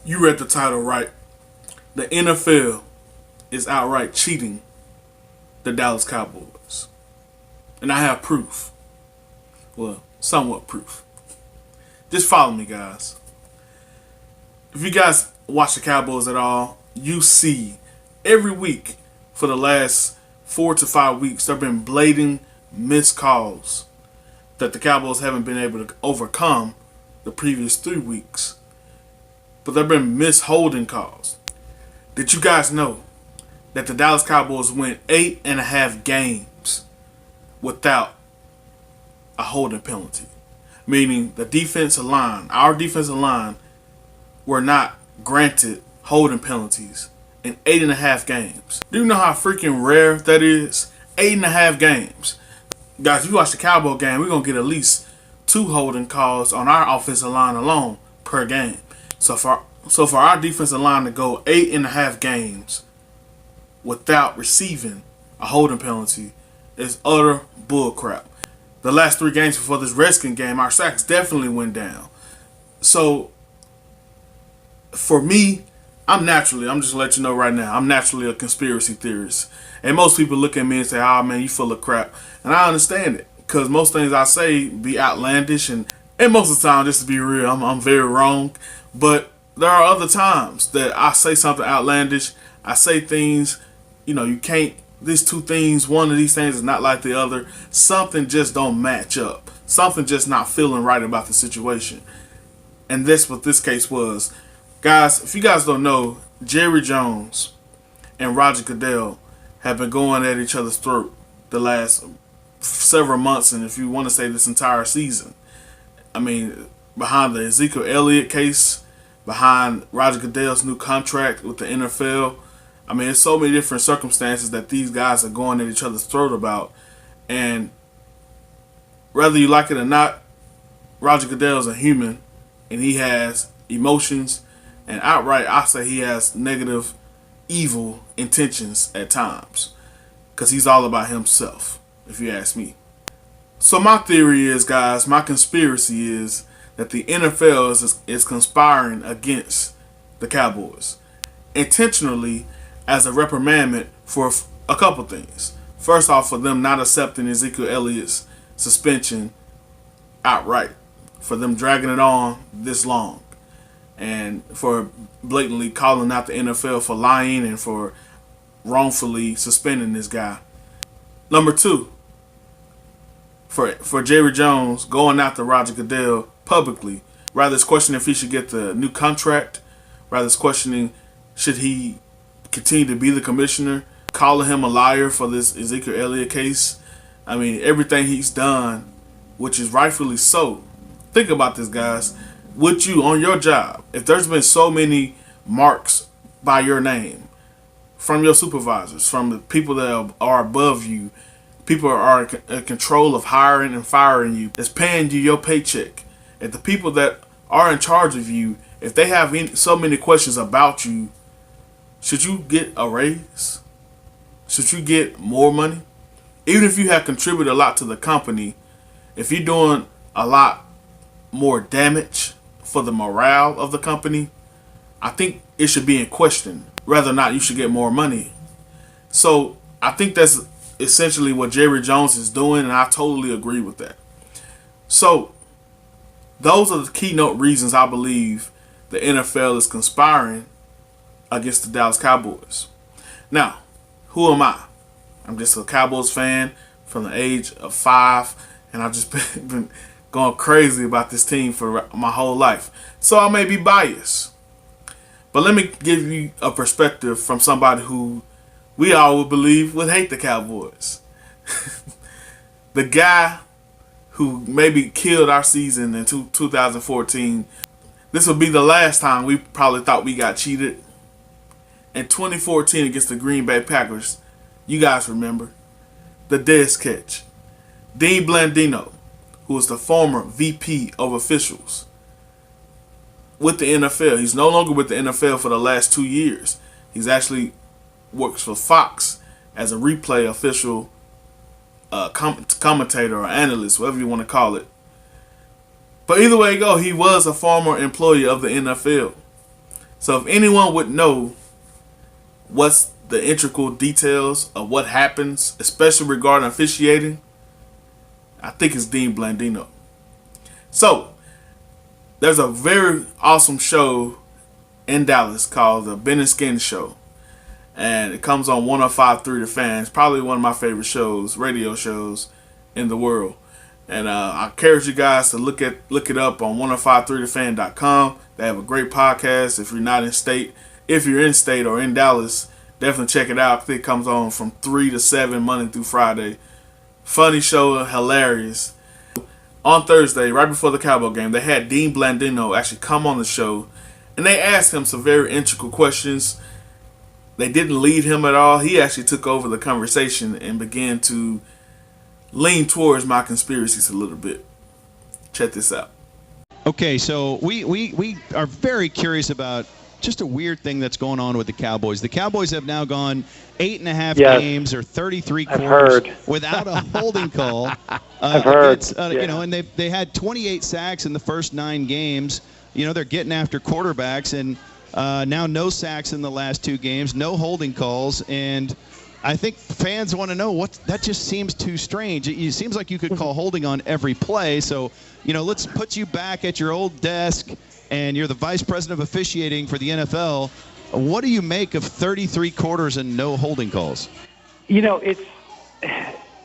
You read the title right. The NFL is outright cheating the Dallas Cowboys. And I have proof. Well, somewhat proof. Just follow me, guys. If you guys watch the Cowboys at all, you see every week for the last 4 to 5 weeks, there have been blatant missed calls that the Cowboys haven't been able to overcome the previous 3 weeks. But there have been missed holding calls. Did you guys know that the Dallas Cowboys went 8.5 games without a holding penalty? Meaning the defensive line, our defensive line, were not granted holding penalties in 8.5 games. Do you know how freaking rare that is? 8.5 games. Guys, if you watch the Cowboy game, we're going to get at least 2 holding calls on our offensive line alone per game. So for our defensive line to go 8.5 games without receiving a holding penalty is utter bullcrap. The last 3 games before this Redskin game, our sacks definitely went down. So for me, I'm just going to let you know right now, I'm naturally a conspiracy theorist. And most people look at me and say, oh man, you full of crap. And I understand it. Because most things I say be outlandish. And most of the time, just to be real, I'm very wrong. But there are other times that I say something outlandish. I say things, you can't, these two things, one of these things is not like the other. Something just don't match up. Something just not feeling right about the situation. And that's what this case was. Guys, if you guys don't know, Jerry Jones and Roger Goodell have been going at each other's throat the last several months, and if you want to say this entire season. I mean, behind the Ezekiel Elliott case, behind Roger Goodell's new contract with the NFL. I mean, there's so many different circumstances that these guys are going at each other's throat about. And whether you like it or not, Roger Goodell is a human, and he has emotions, and outright, I say he has negative, evil intentions at times. Because he's all about himself, if you ask me. So my theory is, guys, my conspiracy is that the NFL is conspiring against the Cowboys intentionally as a reprimandment for a couple things. First off, for them not accepting Ezekiel Elliott's suspension outright, for them dragging it on this long, and for blatantly calling out the NFL for lying and for wrongfully suspending this guy. Number 2, for Jerry Jones going after Roger Goodell publicly. Rather it's questioning if he should get the new contract. Rather it's questioning should he continue to be the commissioner. Calling him a liar for this Ezekiel Elliott case. I mean, everything he's done, which is rightfully so. Think about this, guys. Would you, on your job, if there's been so many marks by your name from your supervisors, from the people that are above you, people are in control of hiring and firing you, that's paying you your paycheck, if the people that are in charge of you, if they have so many questions about you, should you get a raise? Should you get more money? Even if you have contributed a lot to the company, if you're doing a lot more damage for the morale of the company, I think it should be in question whether or not you should get more money. So I think that's essentially what Jerry Jones is doing, and I totally agree with that. So those are the keynote reasons I believe the NFL is conspiring against the Dallas Cowboys. Now, who am I? I'm just a Cowboys fan from the age of 5, and I've just been going crazy about this team for my whole life. So I may be biased. But let me give you a perspective from somebody who we all would believe would hate the Cowboys. The guy who maybe killed our season in 2014. This will be the last time we probably thought we got cheated. In 2014 against the Green Bay Packers, you guys remember, the Dez catch. Dean Blandino, who was the former VP of officials with the NFL. He's no longer with the NFL for the last 2 years. He's actually works for Fox as a replay official, commentator or analyst, whatever you want to call it. But either way you go, he was a former employee of the NFL. So if anyone would know what's the integral details of what happens, especially regarding officiating, I think it's Dean Blandino. So there's a very awesome show in Dallas called the Ben and Skin Show. And it comes on 105.3 The Fan. It's probably one of my favorite shows, radio shows in the world. And I encourage you guys to look it up on 105.3thefan.com. They have a great podcast. If you're not in state, if you're in state or in Dallas, definitely check it out. It comes on from 3 to 7 Monday through Friday. Funny show, hilarious. On Thursday, right before the Cowboy game, they had Dean Blandino actually come on the show, and they asked him some very integral questions. They didn't lead him at all. He actually took over the conversation and began to lean towards my conspiracies a little bit. Check this out. Okay, so we are very curious about just a weird thing that's going on with the Cowboys. The Cowboys have now gone 8.5 games or 33 quarters without a holding call. I've heard. And they had 28 sacks in the first 9 games. They're getting after quarterbacks, and now no sacks in the last 2 games, no holding calls, and I think fans want to know that just seems too strange. It seems like you could call holding on every play. So, let's put you back at your old desk, and you're the vice president of officiating for the NFL. What do you make of 33 quarters and no holding calls?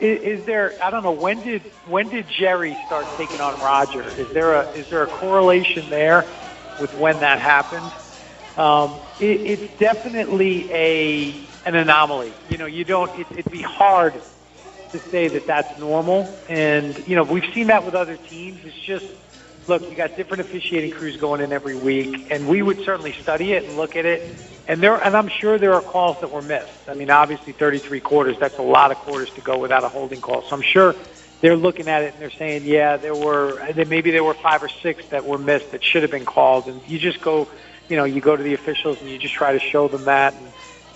Is there? I don't know. When did Jerry start taking on Roger? Is there a correlation there with when that happened? It's definitely an anomaly. It'd be hard to say that that's normal. And, we've seen that with other teams. It's just, look, you got different officiating crews going in every week, and we would certainly study it and look at it. And I'm sure there are calls that were missed. I mean, obviously 33 quarters, that's a lot of quarters to go without a holding call. So I'm sure they're looking at it and they're saying, yeah, maybe there were 5 or 6 that were missed that should have been called. And you just go, you go to the officials and you just try to show them that.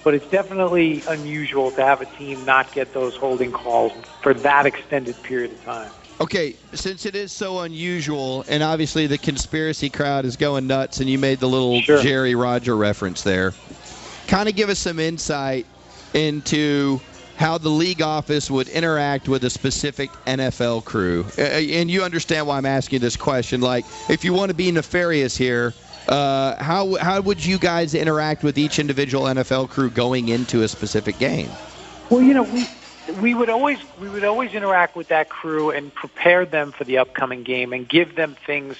But it's definitely unusual to have a team not get those holding calls for that extended period of time. Okay, since it is so unusual, and obviously the conspiracy crowd is going nuts, and you made the little Jerry Roger reference there, kind of give us some insight into how the league office would interact with a specific NFL crew. And you understand why I'm asking this question. Like, if you want to be nefarious here, how would you guys interact with each individual NFL crew going into a specific game? Well, we would always interact with that crew and prepare them for the upcoming game and give them things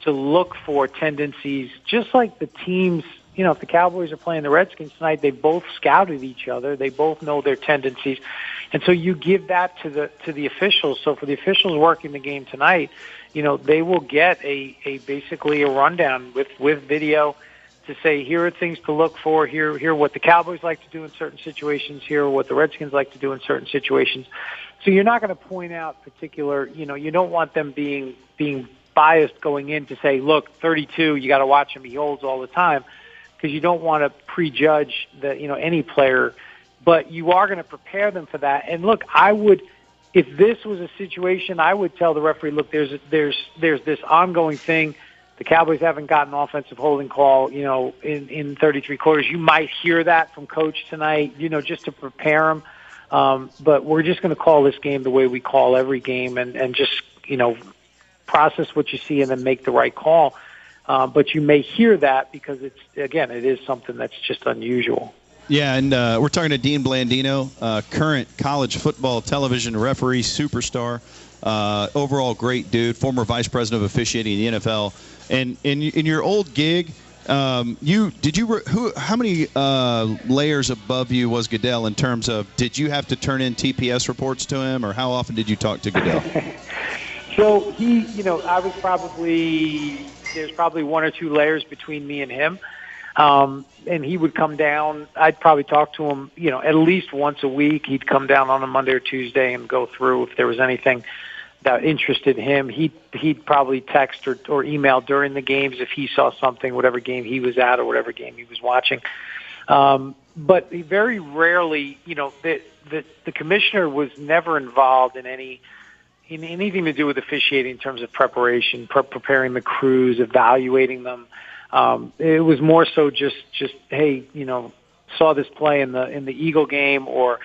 to look for, tendencies, just like the teams. If the Cowboys are playing the Redskins tonight, they both scouted each other. They both know their tendencies. And so you give that to the officials. So for the officials working the game tonight, they will get basically a rundown with video to say, here are things to look for, here are what the Cowboys like to do in certain situations, here are what the Redskins like to do in certain situations. So you're not going to point out particular, you don't want them being biased going in to say, look, 32, you got to watch him, he holds all the time, because you don't want to prejudge any player, but you are going to prepare them for that. And look, if this was a situation, I would tell the referee, look, there's this ongoing thing. The Cowboys haven't gotten an offensive holding call, in 33 quarters. You might hear that from Coach tonight, just to prepare him. But we're just going to call this game the way we call every game and just, process what you see and then make the right call. But you may hear that because it is something that's just unusual. Yeah, and we're talking to Dean Blandino, current college football television referee, superstar, overall great dude, former vice president of officiating in the NFL. And in your old gig, how many layers above you was Goodell in terms of, did you have to turn in TPS reports to him, or how often did you talk to Goodell? So there's probably 1 or 2 layers between me and him. And he would come down. I'd probably talk to him, at least once a week. He'd come down on a Monday or Tuesday and go through if there was anything that interested him. He'd probably text or email during the games if he saw something, whatever game he was at or whatever game he was watching. But very rarely, the commissioner was never involved in anything to do with officiating in terms of preparation, preparing the crews, evaluating them. It was more so just hey, saw this play in the Eagle game, or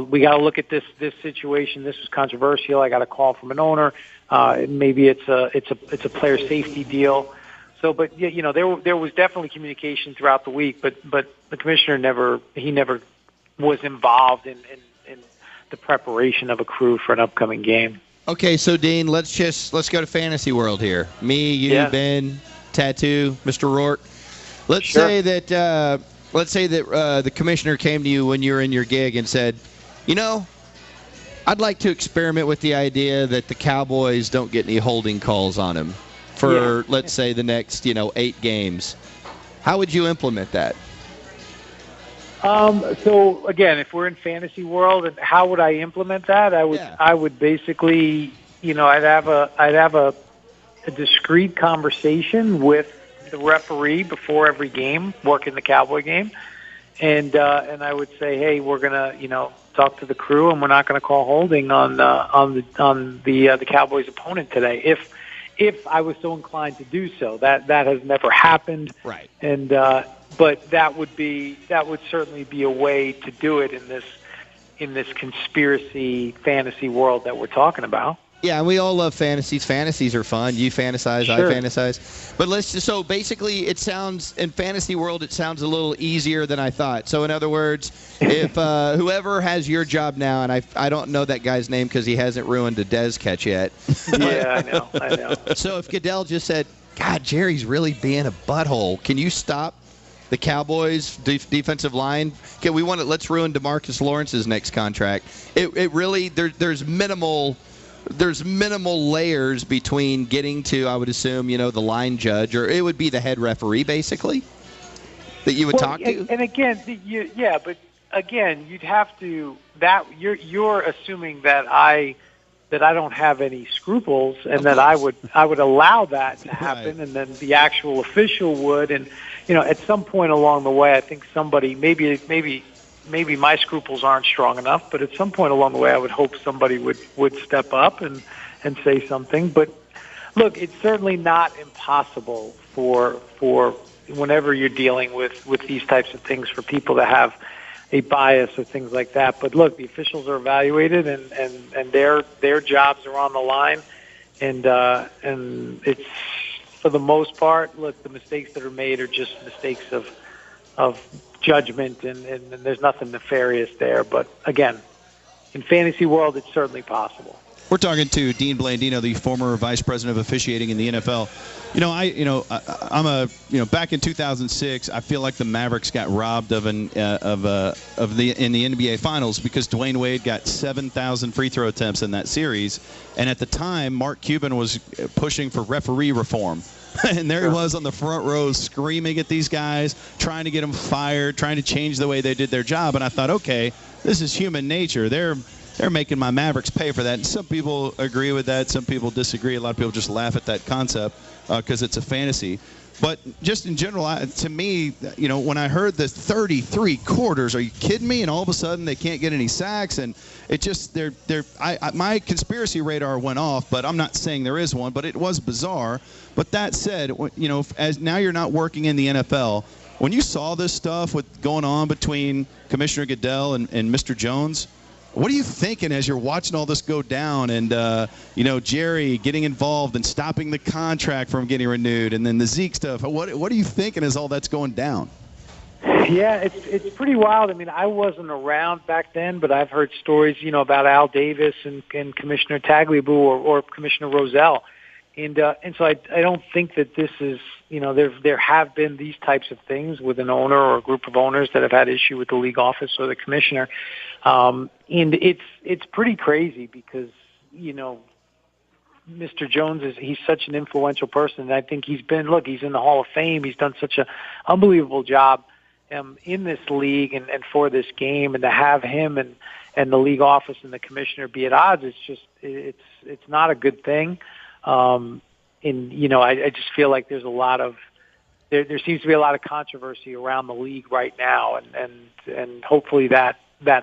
we got to look at this situation. This was controversial. I got a call from an owner. Maybe it's a player safety deal. So, but there was definitely communication throughout the week, but the commissioner never was involved in the preparation of a crew for an upcoming game. Okay, so Dean, let's go to fantasy world here. Me, you, Ben, Tattoo, Mr. Rourke. Let's say that the commissioner came to you when you were in your gig and said, I'd like to experiment with the idea that the Cowboys don't get any holding calls on him for, let's say, the next 8 games. How would you implement that? So again, if we're in fantasy world, and how would I implement that? I would basically, I'd have a discreet conversation with the referee before every game, working the Cowboy game, and I would say, hey, we're gonna, talk to the crew, and we're not going to call holding on the Cowboys' opponent today. If I was so inclined to do so, that has never happened, right? And but that would certainly be a way to do it in this conspiracy fantasy world that we're talking about. Yeah, and we all love fantasies. Fantasies are fun. You fantasize, sure. I fantasize. But so basically it sounds, in fantasy world, it sounds a little easier than I thought. So in other words, if whoever has your job now, and I don't know that guy's name because he hasn't ruined a Dez catch yet. Yeah, I know. So if Goodell just said, God, Jerry's really being a butthole, can you stop the Cowboys' defensive line? Okay, let's ruin DeMarcus Lawrence's next contract. It really, there's minimal layers between getting to, I would assume, the line judge, or it would be the head referee, basically, that you would talk to. And again, but again, you'd have to, that you're assuming that I don't have any scruples, and that I would allow that to happen, right. And then the actual official would, and at some point along the way, I think somebody, maybe my scruples aren't strong enough, but at some point along the way, I would hope somebody would step up and say something. But look, it's certainly not impossible for whenever you're dealing with these types of things, for people to have a bias or things like that. But look, the officials are evaluated, and their jobs are on the line, and it's, for the most part, look, the mistakes that are made are just mistakes of judgment, and there's nothing nefarious there. But again, in fantasy world, it's certainly possible. We're talking to Dean Blandino, the former vice president of officiating in the NFL. Back in 2006, I feel like the Mavericks got robbed in the NBA Finals because Dwayne Wade got 7,000 free throw attempts in that series, and at the time, Mark Cuban was pushing for referee reform. And there he was on the front row screaming at these guys, trying to get them fired, trying to change the way they did their job. And I thought, okay, this is human nature. They're making my Mavericks pay for that. And some people agree with that. Some people disagree. A lot of people just laugh at that concept because it's a fantasy. But just in general, to me, when I heard the 33 quarters, are you kidding me? And all of a sudden they can't get any sacks, and it just my conspiracy radar went off. But I'm not saying there is one, but it was bizarre. But that said, as now you're not working in the NFL, when you saw this stuff going on between Commissioner Goodell and Mr. Jones, what are you thinking as you're watching all this go down, and Jerry getting involved and stopping the contract from getting renewed, and then the Zeke stuff? What are you thinking as all that's going down? Yeah, it's pretty wild. I mean, I wasn't around back then, but I've heard stories, about Al Davis and Commissioner Tagliabue or Commissioner Rozelle, and so I don't think that this is, there have been these types of things with an owner or a group of owners that have had issue with the league office or the commissioner. And it's pretty crazy because, Mr. Jones he's such an influential person. And I think he's in the Hall of Fame. He's done such an unbelievable job in this league and for this game, and to have him and the league office and the commissioner be at odds, it's not a good thing. I just feel like there's there seems to be a lot of controversy around the league right now, and hopefully that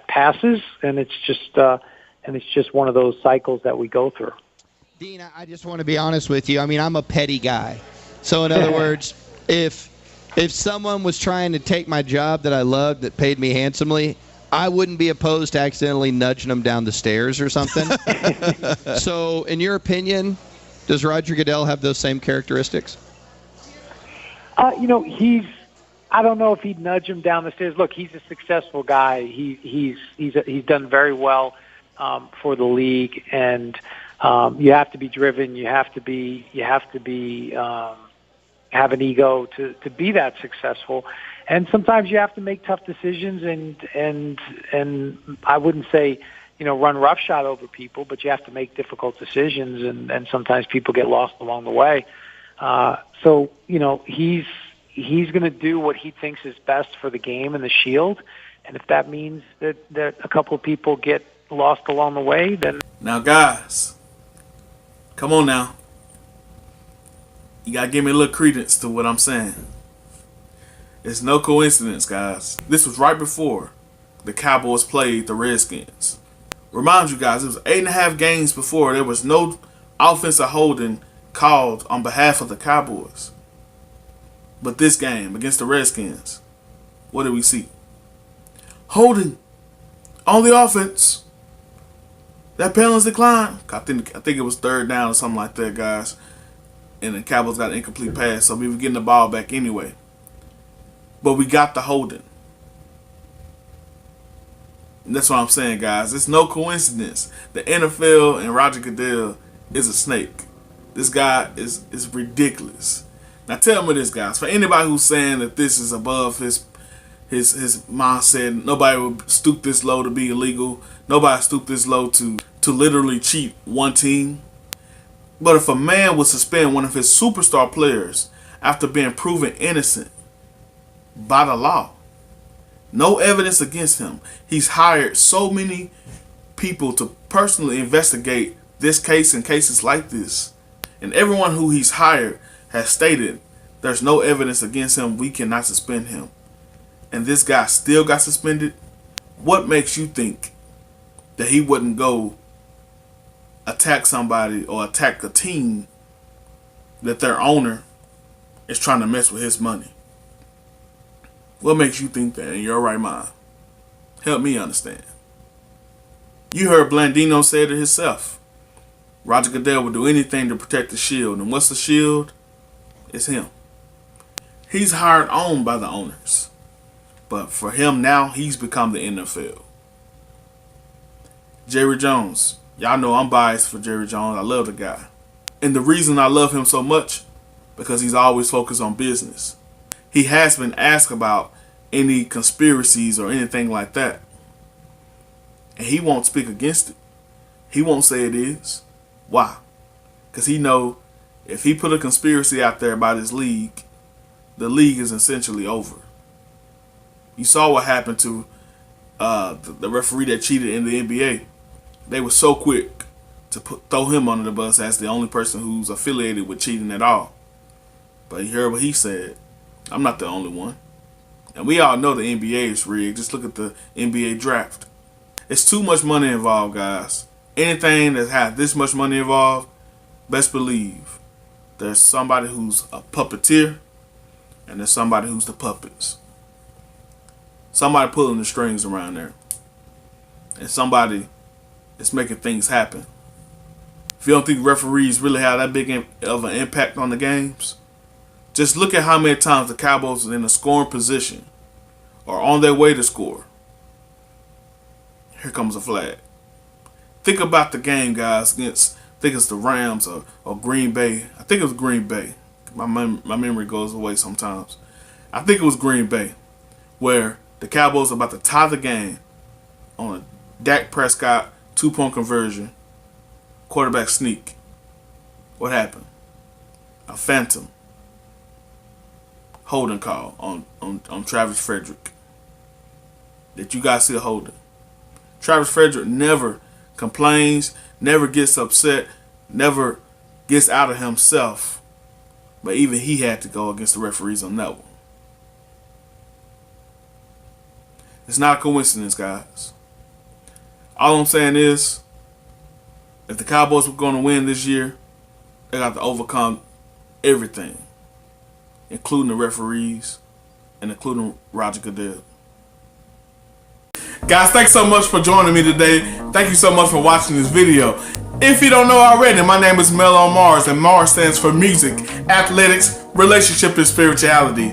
passes, and it's just one of those cycles that we go through. Dean, I just want to be honest with you. I mean, I'm a petty guy. So in other words, if someone was trying to take my job that I loved that paid me handsomely, I wouldn't be opposed to accidentally nudging them down the stairs or something. So, in your opinion, does Roger Goodell have those same characteristics? I don't know if he'd nudge him down the stairs. Look, he's a successful guy. He's done very well for the league, and you have to be driven. You have to be have an ego to be that successful. And sometimes you have to make tough decisions, and I wouldn't say, run roughshod over people, but you have to make difficult decisions, and sometimes people get lost along the way. So he's going to do what he thinks is best for the game and the Shield, and if that means that a couple of people get lost along the way, then... Now, guys, come on now. You got to give me a little credence to what I'm saying. It's no coincidence, guys. This was right before the Cowboys played the Redskins. Remind you guys, it was 8.5 games before there was no offensive holding called on behalf of the Cowboys. But this game against the Redskins, what did we see? Holding on the offense. That penalty decline. I think it was third down or something like that, guys. And the Cowboys got an incomplete pass, so we were getting the ball back anyway. But we got the holding. And that's what I'm saying, guys. It's no coincidence. The NFL and Roger Goodell is a snake. This guy is ridiculous. Now tell me this, guys. For anybody who's saying that this is above his mindset, nobody would stoop this low to be illegal. Nobody stoop this low to literally cheat one team. But if a man would suspend one of his superstar players after being proven innocent by the law, no evidence against him, he's hired so many people to personally investigate this case and cases like this, and everyone who he's hired has stated there's no evidence against him, we cannot suspend him, and this guy still got suspended. What makes you think that he wouldn't go attack somebody or attack a team that their owner is trying to mess with his money? What makes you think that in your right mind? Help me understand. You heard Blandino say it himself. Roger Goodell would do anything to protect the Shield. And what's the Shield? It's him. He's hired on by the owners. But for him now, he's become the NFL. Jerry Jones. Y'all know I'm biased for Jerry Jones. I love the guy. And the reason I love him so much, because he's always focused on business. He has been asked about any conspiracies or anything like that, and he won't speak against it. He won't say it is. Why? Because he know if he put a conspiracy out there about his league, the league is essentially over. You saw what happened to the referee that cheated in the NBA. They were so quick to throw him under the bus as the only person who's affiliated with cheating at all. But you heard what he said. I'm not the only one. And we all know the NBA is rigged. Just look at the NBA draft. It's too much money involved, guys. Anything that has this much money involved, best believe there's somebody who's a puppeteer and there's somebody who's the puppets. Somebody pulling the strings around there. And somebody is making things happen. If you don't think referees really have that big of an impact on the games, just look at how many times the Cowboys are in a scoring position or on their way to score. Here comes a flag. Think about the game, guys, against, I think it's the Rams or Green Bay. I think it was Green Bay. My memory goes away sometimes. I think it was Green Bay, where the Cowboys are about to tie the game on a Dak Prescott 2-point conversion, quarterback sneak. What happened? A phantom holding call on Travis Frederick. Did you guys see a holding? Travis Frederick never complains, never gets upset, never gets out of himself. But even he had to go against the referees on that one. It's not a coincidence, guys. All I'm saying is, if the Cowboys were going to win this year, they got to overcome everything. including the referees and including Roger Goodell. Guys, thanks so much for joining me today. Thank you so much for watching this video. If you don't know already, my name is Mel on Mars, and Mars stands for music, athletics, relationship, and spirituality.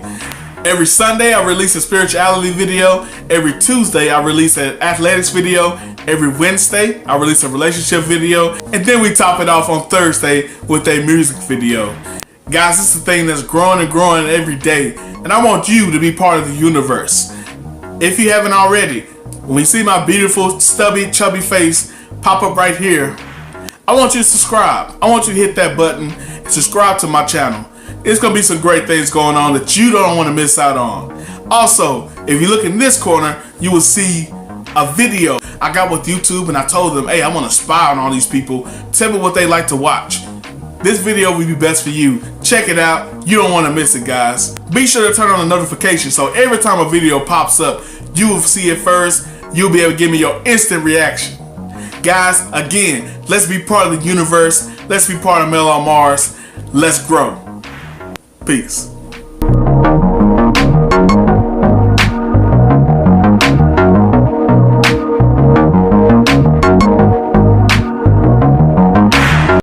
Every Sunday, I release a spirituality video. Every Tuesday, I release an athletics video. Every Wednesday, I release a relationship video. And then we top it off on Thursday with a music video. Guys, this is a thing that's growing and growing every day. And I want you to be part of the universe. If you haven't already, when you see my beautiful, stubby, chubby face pop up right here, I want you to subscribe. I want you to hit that button and subscribe to my channel. It's going to be some great things going on that you don't want to miss out on. Also, if you look in this corner, you will see a video I got with YouTube, and I told them, hey, I want to spy on all these people. Tell me what they like to watch. This video will be best for you. Check it out. You don't want to miss it, guys. Be sure to turn on the notification so every time a video pops up, you will see it first. You'll be able to give me your instant reaction. Guys, again, let's be part of the universe. Let's be part of Mel on Mars. Let's grow. Peace.